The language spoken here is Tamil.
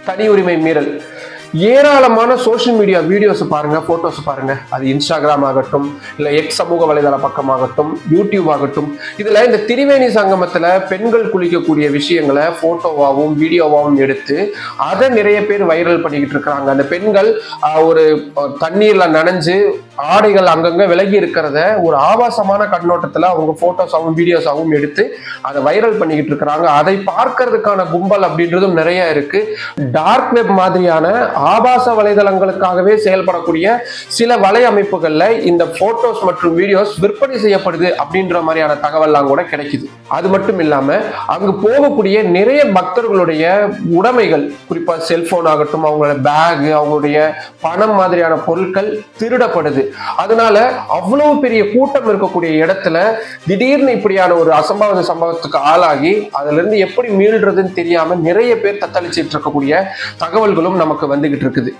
தனி உரிமை மீறல். ஏராளமான சோசியல் மீடியா வீடியோஸ் பாருங்க, போட்டோஸ் பாருங்க. அது இன்ஸ்டாகிராம் ஆகட்டும், இல்ல எக்ஸ் சமூக வலைதள பக்கமாகட்டும், யூடியூப் ஆகட்டும், இதுல இந்த திரிவேணி சங்கமத்துல பெண்கள் குளிக்கக்கூடிய விஷயங்களை போட்டோவாகவும் வீடியோவாகவும் எடுத்து அதை நிறைய பேர் வைரல் பண்ணிக்கிட்டு இருக்கிறாங்க. அந்த பெண்கள் ஒரு தண்ணீர்ல நனைஞ்சு ஆடைகள் அங்கங்க விலகி இருக்கிறத ஒரு ஆபாசமான கண்ணோட்டத்துல அவங்க போட்டோஸாகவும் வீடியோஸாகவும் எடுத்து அதை வைரல் பண்ணிக்கிட்டு இருக்கிறாங்க. அதை பார்க்கறதுக்கான கும்பல் அப்படின்றதும் நிறைய இருக்கு. டார்க் வெப் மாதிரியான ஆபாச வலைதளங்களுக்காகவே செயல்படக்கூடிய சில வலை அமைப்புகள்ல இந்த போட்டோஸ் மற்றும் வீடியோஸ் விற்பனை செய்யப்படுது அப்படின்ற மாதிரியான தகவல்லாம் கூட கிடைக்குது. அது மட்டும் இல்லாம அங்கு போகக்கூடிய நிறைய பக்தர்களுடைய உடைமைகள், குறிப்பா செல்போன் ஆகட்டும், அவங்களோட பேக், அவங்களுடைய பணம் மாதிரியான பொருட்கள் திருடப்படுது. அதனால அவ்வளவு பெரிய கூட்டம் இருக்கக்கூடிய இடத்துல திடீர்னு இப்படியான ஒரு அசம்பாவித சம்பவத்துக்கு ஆளாகி அதுல இருந்து எப்படி மீள்றதுன்னு தெரியாம நிறைய பேர் தத்தளிச்சிட்டு இருக்கக்கூடிய தகவல்களும் நமக்கு வந்துகிட்டு இருக்குது.